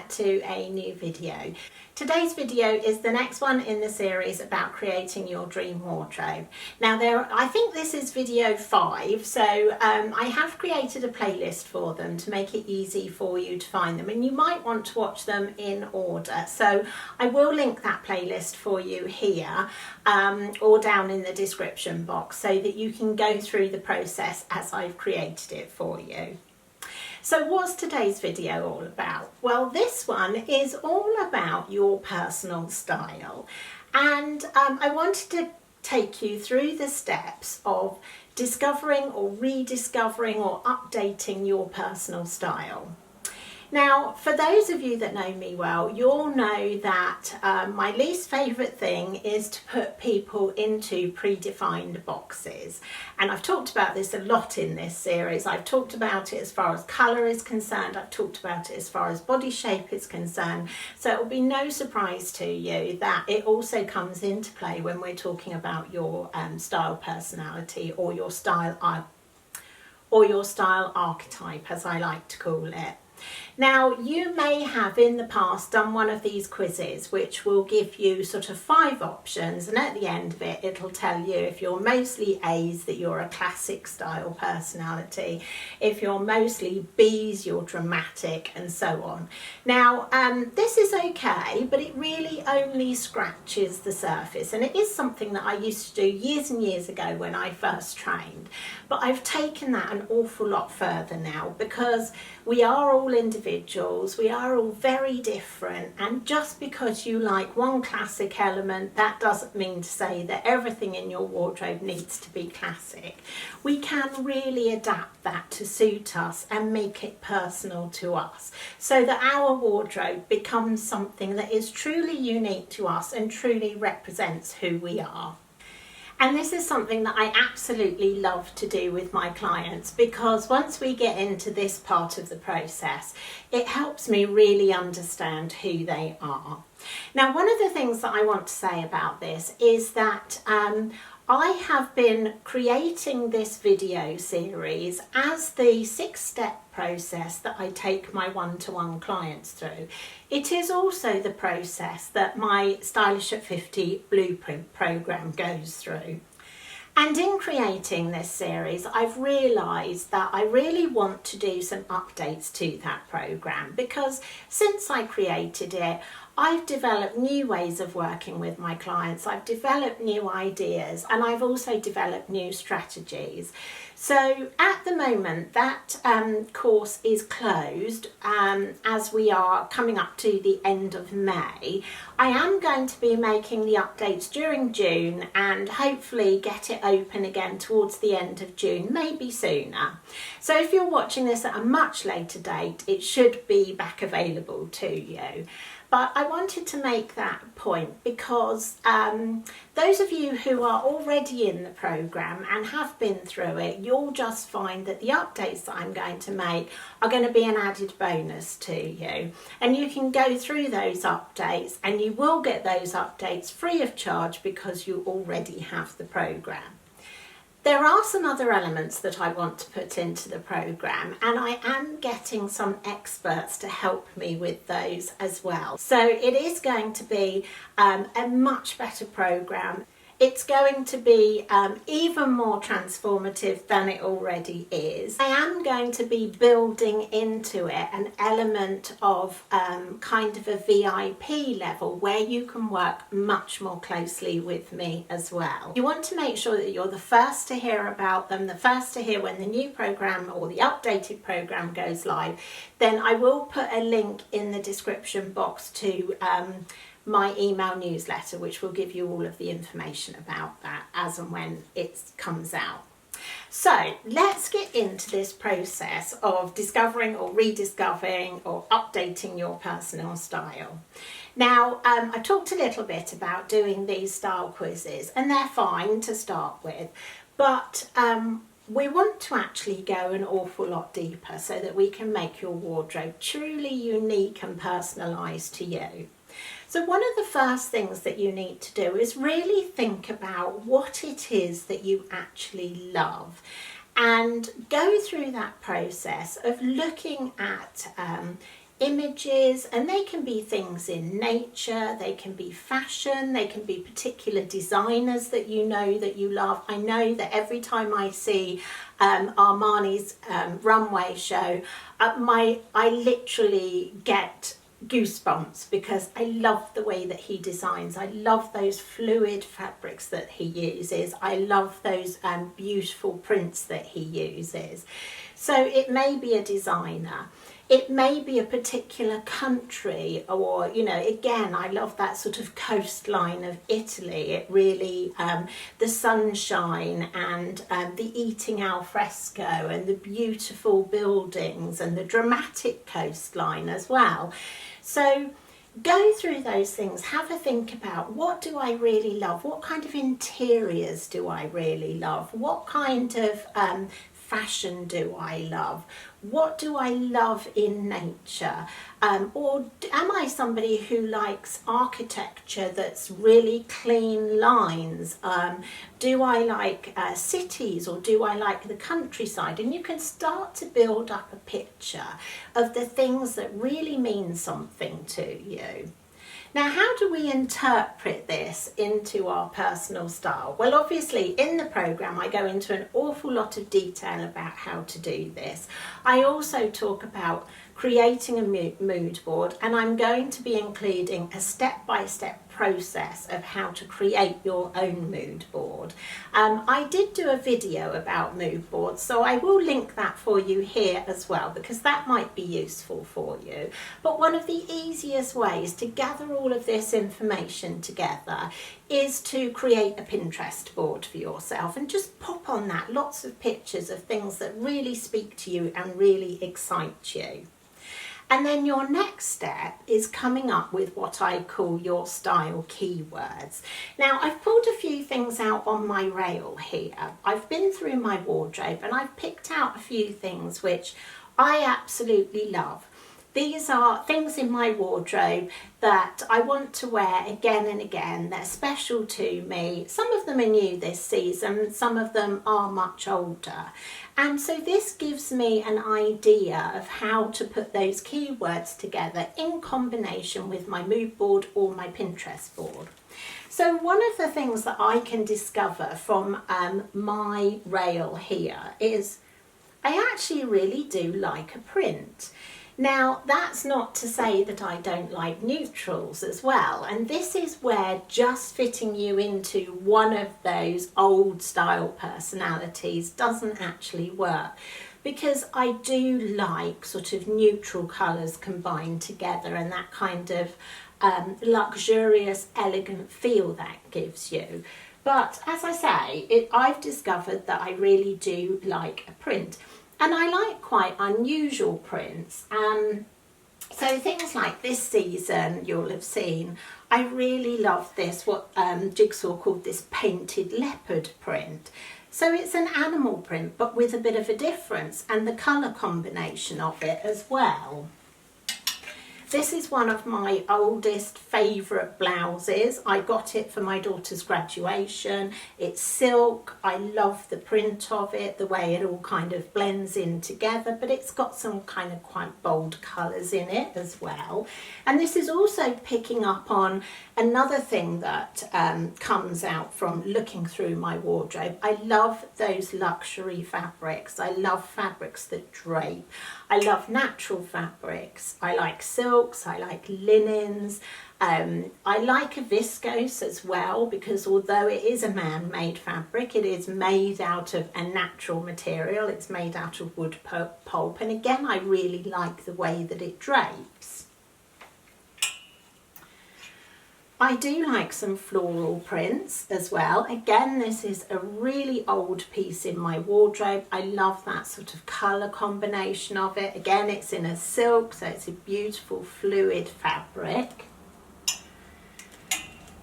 back to a new video. Today's video is the next one in the series about creating your dream wardrobe. Now I think this is video 5, so I have created a playlist for them to make it easy for you to find them, and you might want to watch them in order. So I will link that playlist for you here or down in the description box so that you can go through the process as I've created it for you. So what's today's video all about? Well, this one is all about your personal style, and I wanted to take you through the steps of discovering or rediscovering or updating your personal style. Now, for those of you that know me well, you'll know that my least favourite thing is to put people into predefined boxes. And I've talked about this a lot in this series. I've talked about it as far as colour is concerned. I've talked about it as far as body shape is concerned. So it will be no surprise to you that it also comes into play when we're talking about your style personality or your style archetype, as I like to call it. Now, you may have in the past done one of these quizzes which will give you sort of 5 options, and at the end of it it'll tell you if you're mostly A's that you're a classic style personality, if you're mostly B's you're dramatic, and so on. Now this is okay, but it really only scratches the surface, and it is something that I used to do years and years ago when I first trained, but I've taken that an awful lot further now because we are all individuals, we are all very different, and just because you like one classic element, that doesn't mean to say that everything in your wardrobe needs to be classic. We can really adapt that to suit us and make it personal to us so that our wardrobe becomes something that is truly unique to us and truly represents who we are. And this is something that I absolutely love to do with my clients, because once we get into this part of the process, it helps me really understand who they are. Now, one of the things that I want to say about this is that I have been creating this video series as the 6-step process that I take my one-to-one clients through. It is also the process that my Stylish at 50 Blueprint program goes through. And in creating this series, I've realised that I really want to do some updates to that program, because since I created it, I've developed new ways of working with my clients, I've developed new ideas, and I've also developed new strategies. So at the moment that course is closed as we are coming up to the end of May. I am going to be making the updates during June and hopefully get it open again towards the end of June, maybe sooner. So if you're watching this at a much later date, it should be back available to you. But I wanted to make that point because those of you who are already in the programme and have been through it, you'll just find that the updates that I'm going to make are going to be an added bonus to you. And you can go through those updates, and you will get those updates free of charge because you already have the programme. There are some other elements that I want to put into the programme, and I am getting some experts to help me with those as well. So it is going to be a much better programme. It's going to be even more transformative than it already is. I am going to be building into it an element of kind of a VIP level where you can work much more closely with me as well. You want to make sure that you're the first to hear about them, the first to hear when the new programme or the updated programme goes live. Then I will put a link in the description box to my email newsletter, which will give you all of the information about that as and when it comes out. So let's get into this process of discovering or rediscovering or updating your personal style. Now, I talked a little bit about doing these style quizzes, and they're fine to start with, but we want to actually go an awful lot deeper so that we can make your wardrobe truly unique and personalised to you. So one of the first things that you need to do is really think about what it is that you actually love, and go through that process of looking at images, and they can be things in nature, they can be fashion, they can be particular designers that you know that you love. I know that every time I see Armani's runway show, I literally get goosebumps because I love the way that he designs. I love those fluid fabrics that he uses. I love those beautiful prints that he uses. So it may be a designer, it may be a particular country, or, you know, again, I love that sort of coastline of Italy. It really, the sunshine and the eating al fresco and the beautiful buildings and the dramatic coastline as well. So go through those things, have a think about, what do I really love? What kind of interiors do I really love? What kind of fashion do I love? What do I love in nature? Or am I somebody who likes architecture that's really clean lines? Do I like cities, or do I like the countryside? And you can start to build up a picture of the things that really mean something to you. Now, how do we interpret this into our personal style? Well, obviously in the programme I go into an awful lot of detail about how to do this. I also talk about creating a mood board, and I'm going to be including a step-by-step process of how to create your own mood board. I did do a video about mood boards, so I will link that for you here as well, because that might be useful for you. But one of the easiest ways to gather all of this information together is to create a Pinterest board for yourself and just pop on that lots of pictures of things that really speak to you and really excite you. And then your next step is coming up with what I call your style keywords. Now, I've pulled a few things out on my rail here. I've been through my wardrobe and I've picked out a few things which I absolutely love. These are things in my wardrobe that I want to wear again and again. They're special to me. Some of them are new this season, some of them are much older. And so this gives me an idea of how to put those keywords together in combination with my mood board or my Pinterest board. So one of the things that I can discover from my rail here is I actually really do like a print. Now, that's not to say that I don't like neutrals as well, and this is where just fitting you into one of those old style personalities doesn't actually work, because I do like sort of neutral colours combined together and that kind of luxurious, elegant feel that gives you. But as I say, I've discovered that I really do like a print. And I like quite unusual prints. So things like this season, you'll have seen, I really love this, what Jigsaw called this painted leopard print. So it's an animal print, but with a bit of a difference, and the colour combination of it as well. This is one of my oldest favourite blouses. I got it for my daughter's graduation. It's silk. I love the print of it, the way it all kind of blends in together, but it's got some kind of quite bold colours in it as well. And this is also picking up on another thing that comes out from looking through my wardrobe. I love those luxury fabrics. I love fabrics that drape. I love natural fabrics. I like silks, I like linens. I like a viscose as well, because although it is a man-made fabric, it is made out of a natural material. It's made out of wood pulp. And again, I really like the way that it drapes. I do like some floral prints as well. Again, this is a really old piece in my wardrobe. I love that sort of colour combination of it. Again, it's in a silk, so it's a beautiful fluid fabric.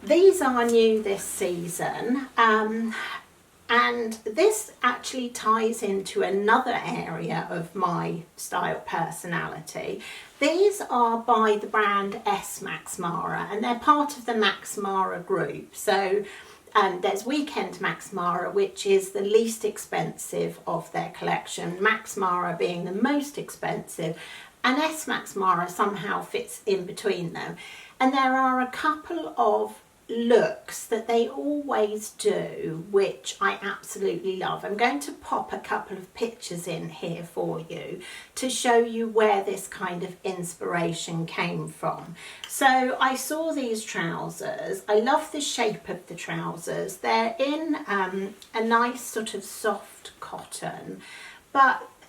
These are new this season, and this actually ties into another area of my style personality. These are by the brand S Max Mara, and they're part of the Max Mara group. So there's Weekend Max Mara, which is the least expensive of their collection, Max Mara being the most expensive. and S Max Mara somehow fits in between them. And there are a couple of looks that they always do which I absolutely love. I'm going to pop a couple of pictures in here for you to show you where this kind of inspiration came from. So I saw these trousers. I love the shape of the trousers. They're in a nice sort of soft cotton,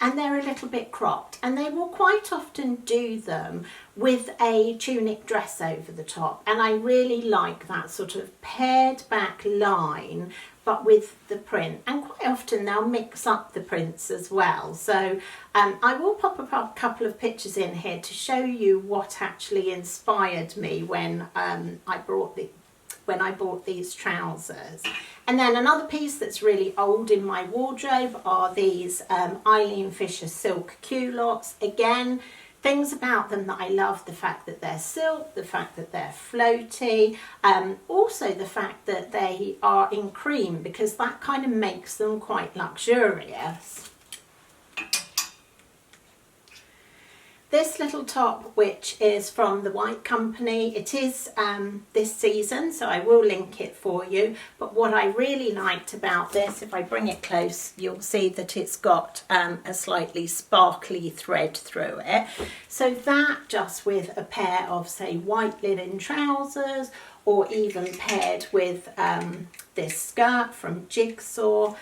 and they're a little bit cropped, and they will quite often do them with a tunic dress over the top, and I really like that sort of pared back line but with the print, and quite often they'll mix up the prints as well. So I will pop a couple of pictures in here to show you what actually inspired me when I bought these trousers. And then another piece that's really old in my wardrobe are these Eileen Fisher silk culottes. Again, things about them that I love: the fact that they're silk, the fact that they're floaty, also the fact that they are in cream, because that kind of makes them quite luxurious. This little top, which is from the White Company, it is this season, so I will link it for you. But what I really liked about this, if I bring it close, you'll see that it's got a slightly sparkly thread through it. So that, just with a pair of, say, white linen trousers, or even paired with this skirt from Jigsaw.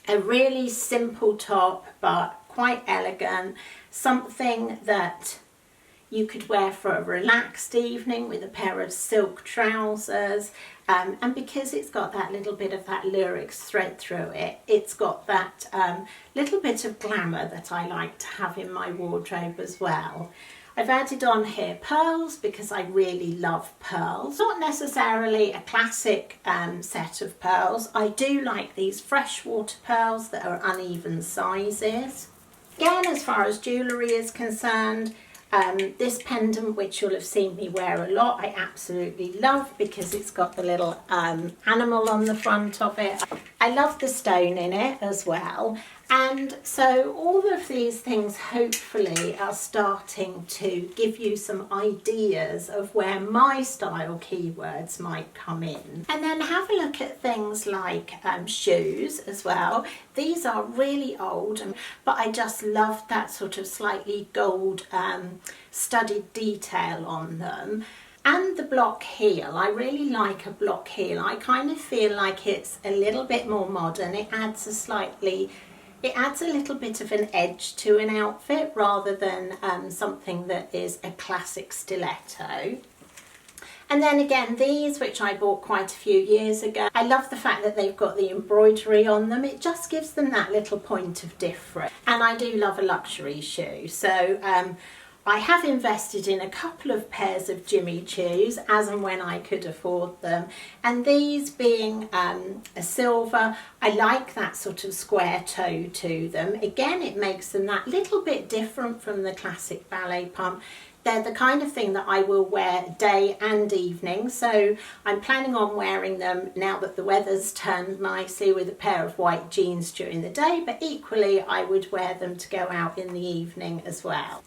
A really simple top, but quite elegant. Something that you could wear for a relaxed evening with a pair of silk trousers, and because it's got that little bit of that lyrics thread through it, it's got that little bit of glamour that I like to have in my wardrobe as well. I've added on here pearls because I really love pearls. Not necessarily a classic set of pearls. I do like these freshwater pearls that are uneven sizes. Again, as far as jewellery is concerned, this pendant, which you'll have seen me wear a lot, I absolutely love because it's got the little animal on the front of it. I love the stone in it as well. And so all of these things hopefully are starting to give you some ideas of where my style keywords might come in. And then have a look at things like shoes as well. These are really old, but I just love that sort of slightly gold studded detail on them. And the block heel, I really like a block heel. I kind of feel like it's a little bit more modern. It adds a little bit of an edge to an outfit rather than something that is a classic stiletto. And then again, these, which I bought quite a few years ago, I love the fact that they've got the embroidery on them. It just gives them that little point of difference. And I do love a luxury shoe. So I have invested in a couple of pairs of Jimmy Choos as and when I could afford them, and these being a silver, I like that sort of square toe to them. Again, it makes them that little bit different from the classic ballet pump. They're the kind of thing that I will wear day and evening, so I'm planning on wearing them now that the weather's turned nicely with a pair of white jeans during the day, but equally I would wear them to go out in the evening as well.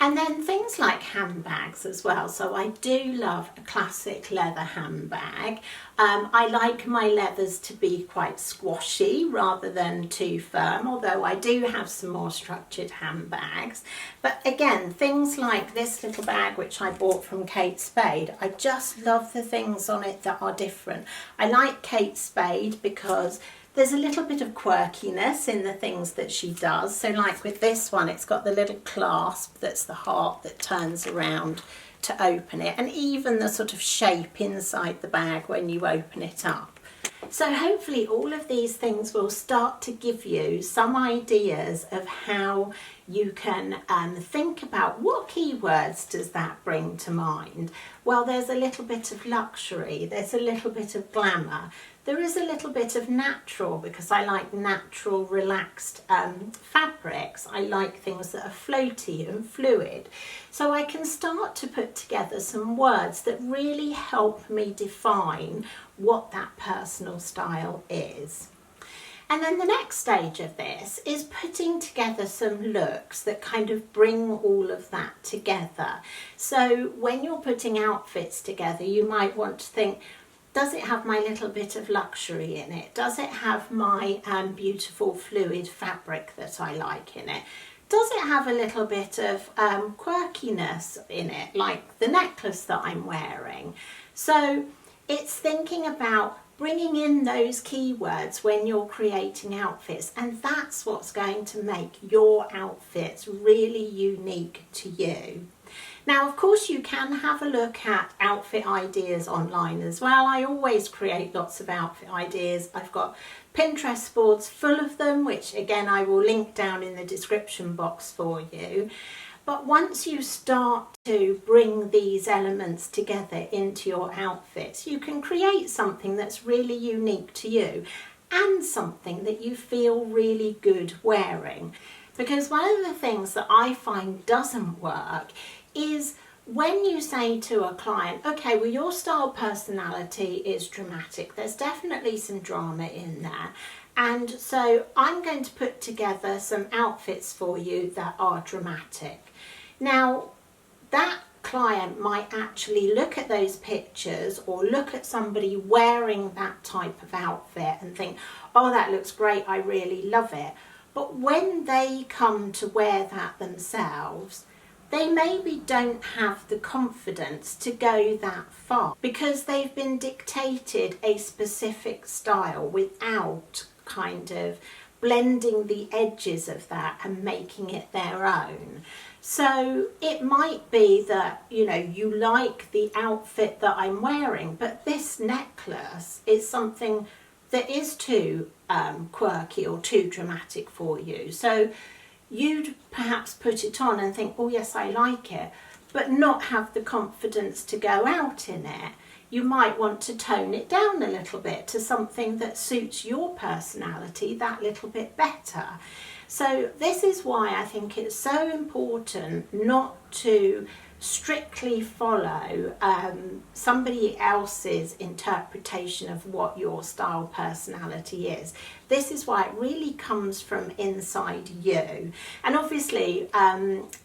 And then things like handbags as well. So I do love a classic leather handbag. I like my leathers to be quite squashy rather than too firm, although I do have some more structured handbags. But again, things like this little bag, which I bought from Kate Spade, I just love the things on it that are different. I like Kate Spade because there's a little bit of quirkiness in the things that she does. So like with this one, it's got the little clasp that's the heart that turns around to open it, and even the sort of shape inside the bag when you open it up. So hopefully all of these things will start to give you some ideas of how you can think about what keywords does that bring to mind. Well, there's a little bit of luxury, there's a little bit of glamour, there is a little bit of natural, because I like natural, relaxed fabrics. I like things that are floaty and fluid. So I can start to put together some words that really help me define what that personal style is. And then the next stage of this is putting together some looks that kind of bring all of that together. So when you're putting outfits together, you might want to think, does it have my little bit of luxury in it? Does it have my beautiful fluid fabric that I like in it? Does it have a little bit of quirkiness in it, like the necklace that I'm wearing? So it's thinking about bringing in those keywords when you're creating outfits, and that's what's going to make your outfits really unique to you. Now, of course, you can have a look at outfit ideas online as well. I always create lots of outfit ideas. I've got Pinterest boards full of them, which again, I will link down in the description box for you. But once you start to bring these elements together into your outfits, you can create something that's really unique to you and something that you feel really good wearing. Because one of the things that I find doesn't work is when you say to a client, okay, well, your style personality is dramatic. There's definitely some drama in there. And so I'm going to put together some outfits for you that are dramatic. Now, that client might actually look at those pictures or look at somebody wearing that type of outfit and think, oh, that looks great, I really love it. But when they come to wear that themselves, they maybe don't have the confidence to go that far because they've been dictated a specific style without kind of blending the edges of that and making it their own. So it might be that, you know, you like the outfit that I'm wearing, but this necklace is something that is too quirky or too dramatic for you. So you'd perhaps put it on and think, oh yes, I like it, but not have the confidence to go out in it. You might want to tone it down a little bit to something that suits your personality that little bit better. So this is why I think it's so important not to strictly follow somebody else's interpretation of what your style personality is. This is why it really comes from inside you. And obviously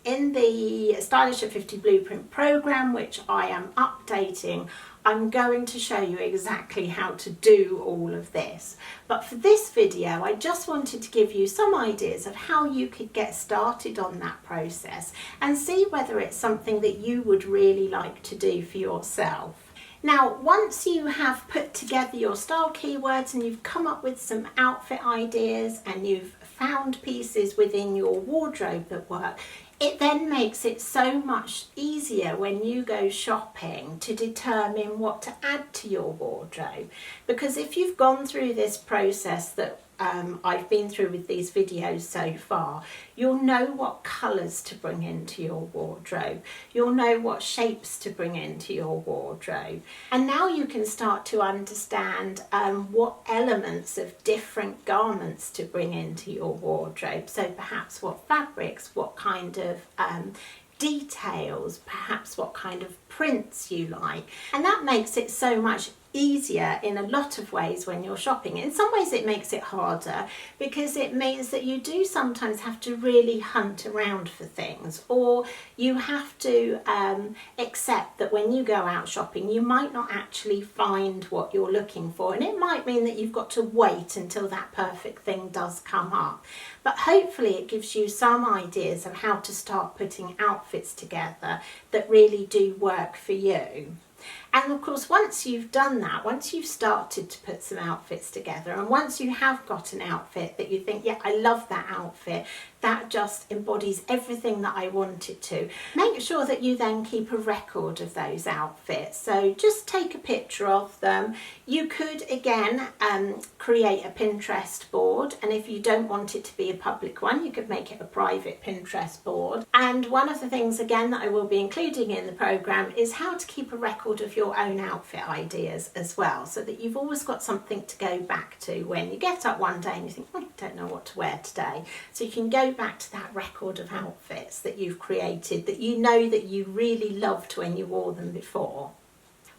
in the Stylish at 50 Blueprint program, which I am updating, I'm going to show you exactly how to do all of this. But for this video, I just wanted to give you some ideas of how you could get started on that process and see whether it's something that you would really like to do for yourself. Now, once you have put together your style keywords and you've come up with some outfit ideas and you've found pieces within your wardrobe that work, it then makes it so much easier when you go shopping to determine what to add to your wardrobe. Because if you've gone through this process that I've been through with these videos so far, you'll know what colours to bring into your wardrobe. You'll know what shapes to bring into your wardrobe. And now you can start to understand what elements of different garments to bring into your wardrobe. So perhaps what fabrics, what kind of details, perhaps what kind of prints you like. And that makes it so much easier in a lot of ways when you're shopping. In some ways it makes it harder because it means that you do sometimes have to really hunt around for things, or you have to accept that when you go out shopping you might not actually find what you're looking for, and it might mean that you've got to wait until that perfect thing does come up. But hopefully it gives you some ideas of how to start putting outfits together that really do work for you. And of course, once you've done that, once you've started to put some outfits together, and once you have got an outfit that you think, yeah, I love that outfit, that just embodies everything that I want it to, make sure that you then keep a record of those outfits. So just take a picture of them. You could, again, create a Pinterest board, and if you don't want it to be a public one, you could make it a private Pinterest board. And one of the things, again, that I will be including in the program is how to keep a record of your own outfit ideas as well, so that you've always got something to go back to when you get up one day and you think, I don't know what to wear today. So you can go back to that record of outfits that you've created that you know that you really loved when you wore them before.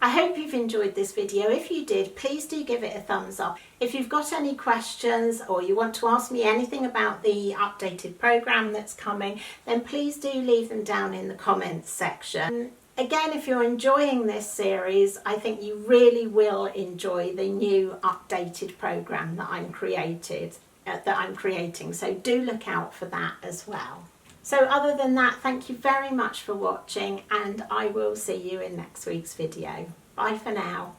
I hope you've enjoyed this video. If you did, please do give it a thumbs up. If you've got any questions or you want to ask me anything about the updated programme that's coming, then please do leave them down in the comments section. Again, if you're enjoying this series, I think you really will enjoy the new updated programme that I'm creating. So do look out for that as well. So other than that, thank you very much for watching, and I will see you in next week's video. Bye for now.